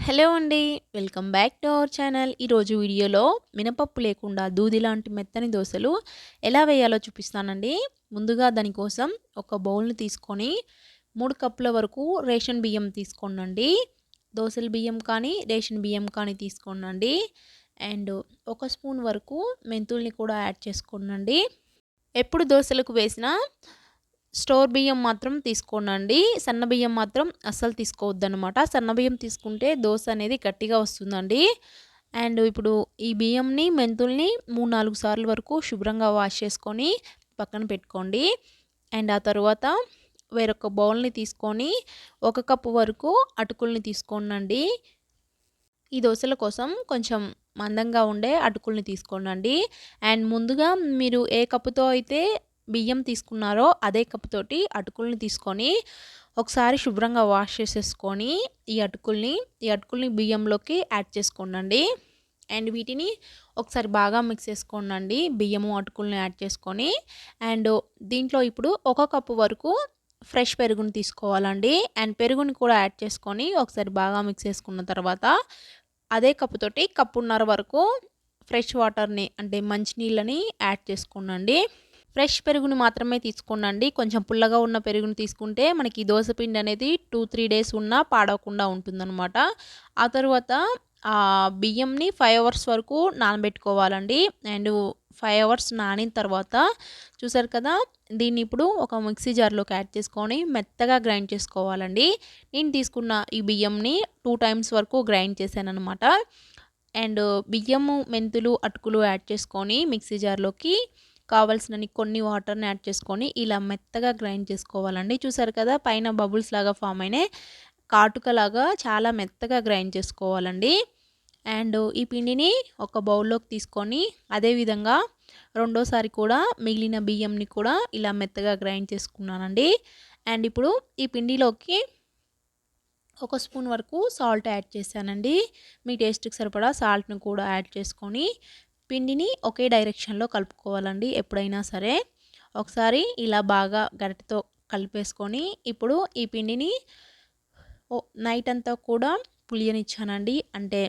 Hello అండి. Welcome back to our channel. ఈరోజు వీడియోలో మినపప్పు లేకుండా దూది లాంటి మెత్తని దోసలు ఎలా వేయాలో చూపిస్తానండి. ముందుగా దానికోసం ఒక బౌల్ని తీసుకొని 3 కప్పుల వరకు రేషన్ బియ్యం తీసుకోండి. దోసల బియ్యం కానీ రేషన్ బియ్యం కానీ తీసుకోండి. అండ్ 1 స్పూన్ వరకు మెంతుల్ని కూడా యాడ్ చేసుకోండి. ఎప్పుడు దోసలకు వేసినా స్టోర్ బియ్యం మాత్రం తీసుకోనండి. సన్న బియ్యం మాత్రం అస్సలు తీసుకోవద్దనమాట. సన్న బియ్యం తీసుకుంటే దోస అనేది గట్టిగా వస్తుందండి. అండ్ ఇప్పుడు ఈ బియ్యంని మెంతుల్ని 3-4 సార్లు వరకు శుభ్రంగా వాష్ చేసుకొని పక్కన పెట్టుకోండి. అండ్ ఆ తర్వాత వేరొక బౌల్ని తీసుకొని 1 కప్పు వరకు అటుకుల్ని తీసుకోనండి. ఈ దోసల కోసం కొంచెం మందంగా ఉండే అటుకుల్ని తీసుకోనండి. అండ్ ముందుగా మీరు ఏ కప్పుతో అయితే బియ్యం తీసుకున్నారో అదే కప్పుతోటి అటుకుల్ని తీసుకొని ఒకసారి శుభ్రంగా వాష్ చేసేసుకొని ఈ అటుకుల్ని బియ్యంలోకి యాడ్ చేసుకోండి. అండ్ వీటిని ఒకసారి బాగా మిక్స్ చేసుకోండి. బియ్యము అటుకుల్ని యాడ్ చేసుకొని అండ్ దీంట్లో ఇప్పుడు 1 కప్పు వరకు ఫ్రెష్ పెరుగుని తీసుకోవాలండి. అండ్ పెరుగుని కూడా యాడ్ చేసుకొని ఒకసారి బాగా మిక్స్ చేసుకున్న తర్వాత అదే కప్పుతోటి కప్పున్నర వరకు ఫ్రెష్ వాటర్ని అంటే మంచినీళ్ళని యాడ్ చేసుకోండి. ఫ్రెష్ పెరుగుని మాత్రమే తీసుకోండి. కొంచెం పుల్లగా ఉన్న పెరుగుని తీసుకుంటే మనకి దోస పిండి అనేది 2-3 డేస్ ఉన్నా పాడవకుండా ఉంటుందన్నమాట. ఆ తర్వాత బియ్యంని 5 అవర్స్ వరకు నానబెట్టుకోవాలండి. అండ్ 5 అవర్స్ నానిన తర్వాత చూసారు కదా, దీన్ని ఇప్పుడు ఒక మిక్సీ జార్లోకి యాడ్ చేసుకొని మెత్తగా గ్రైండ్ చేసుకోవాలండి. నేను తీసుకున్న ఈ బియ్యంని 2 టైమ్స్ వరకు గ్రైండ్ చేశానన్నమాట. అండ్ బియ్యము, మెంతులు, అటుకులు యాడ్ చేసుకొని మిక్సీ జార్లోకి కావాల్సినన్ని కొన్ని వాటర్ని యాడ్ చేసుకొని ఇలా మెత్తగా గ్రైండ్ చేసుకోవాలండి. చూసారు కదా, పైన బబుల్స్ లాగా ఫామ్ అయినాయి. కాటుకలాగా చాలా మెత్తగా గ్రైండ్ చేసుకోవాలండి. అండ్ ఈ పిండిని ఒక బౌల్లోకి తీసుకొని అదేవిధంగా రెండోసారి కూడా మిగిలిన బియ్యంని కూడా ఇలా మెత్తగా గ్రైండ్ చేసుకున్నానండి. అండ్ ఇప్పుడు ఈ పిండిలోకి 1 స్పూన్ వరకు సాల్ట్ యాడ్ చేశానండి. మీ టేస్ట్కి సరిపడా సాల్ట్ని కూడా యాడ్ చేసుకొని పిండిని ఒకే డైరెక్షన్లో కలుపుకోవాలండి. ఎప్పుడైనా సరే ఒకసారి ఇలా బాగా గరిటెతో కలిపేసుకొని ఇప్పుడు ఈ పిండిని నైట్ అంతా కూడా పులియనిచ్చానండి. అంటే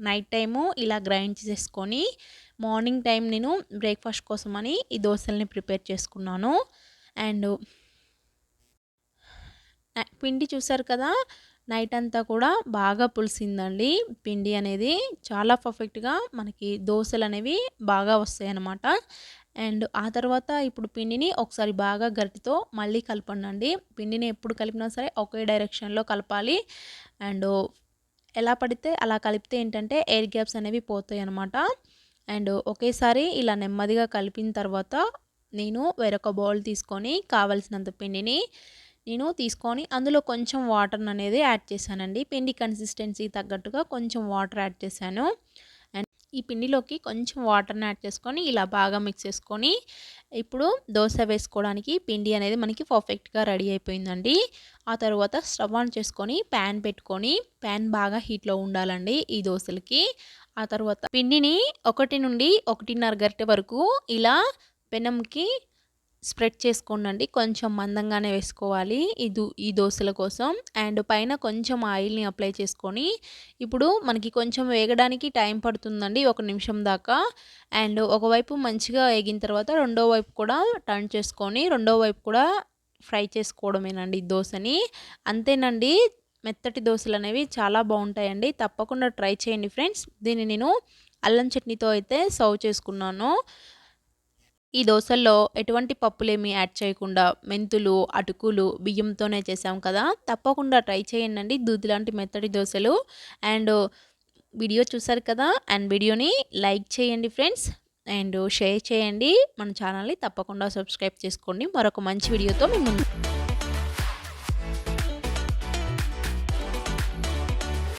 నైట్ టైము ఇలా గ్రైండ్ చేసుకొని మార్నింగ్ టైం నేను బ్రేక్ఫాస్ట్ కోసమని ఈ దోశల్ని ప్రిపేర్ చేసుకున్నాను. అండ్ పిండి చూసారు కదా, నైట్ అంతా కూడా బాగా పులిసిందండి. పిండి అనేది చాలా పర్ఫెక్ట్గా మనకి దోశలు అనేవి బాగా వస్తాయి అన్నమాట. అండ్ ఆ తర్వాత ఇప్పుడు పిండిని ఒకసారి బాగా గరిటెతో మళ్ళీ కలపండి. పిండిని ఎప్పుడు కలిపినా సరే ఒకే డైరెక్షన్లో కలపాలి. అండ్ ఎలా పడితే అలా కలిపితే ఏంటంటే ఎయిర్ గ్యాప్స్ అనేవి పోతాయి అన్నమాట. అండ్ ఒకేసారి ఇలా నెమ్మదిగా కలిపిన తర్వాత నేను వేరొక బౌల్ తీసుకొని కావలసినంత పిండిని నేను తీసుకొని అందులో కొంచెం వాటర్ అనేది యాడ్ చేశానండి. పిండి కన్సిస్టెన్సీ తగ్గట్టుగా కొంచెం వాటర్ యాడ్ చేశాను. అండ్ ఈ పిండిలోకి కొంచెం వాటర్ని యాడ్ చేసుకొని ఇలా బాగా మిక్స్ చేసుకొని ఇప్పుడు దోశ వేసుకోవడానికి పిండి అనేది మనకి పర్ఫెక్ట్గా రెడీ అయిపోయిందండి. ఆ తర్వాత స్టవ్ ఆన్ చేసుకొని ప్యాన్ పెట్టుకొని ప్యాన్ బాగా హీట్లో ఉండాలండి ఈ దోశలకి. ఆ తర్వాత పిండిని 1 నుండి 1.5 గరిటె వరకు ఇలా పెనంకి స్ప్రెడ్ చేసుకోండి. కొంచెం మందంగానే వేసుకోవాలి ఈ దోశల కోసం. అండ్ పైన కొంచెం ఆయిల్ని అప్లై చేసుకొని ఇప్పుడు మనకి కొంచెం వేగడానికి టైం పడుతుందండి, 1 నిమిషం దాకా. అండ్ ఒకవైపు మంచిగా వేగిన తర్వాత రెండో వైపు కూడా టర్న్ చేసుకొని రెండో వైపు కూడా ఫ్రై చేసుకోవడమేనండి దోశని. అంతేనండి, మెత్తటి దోశలు అనేవి చాలా బాగుంటాయండి. తప్పకుండా ట్రై చేయండి ఫ్రెండ్స్. దీన్ని నేను అల్లం చట్నీతో అయితే సర్వ్ చేసుకున్నాను. ఈ దోశల్లో ఎటువంటి పప్పులేమి యాడ్ చేయకుండా మెంతులు, అటుకులు, బియ్యంతోనే చేసాం కదా. తప్పకుండా ట్రై చేయండి దూది లాంటి మెత్తటి దోశలు. అండ్ వీడియో చూసారు కదా, అండ్ వీడియోని లైక్ చేయండి ఫ్రెండ్స్. అండ్ షేర్ చేయండి. మన ఛానల్ని తప్పకుండా సబ్స్క్రైబ్ చేసుకోండి. మరొక మంచి వీడియోతో మీ ముందు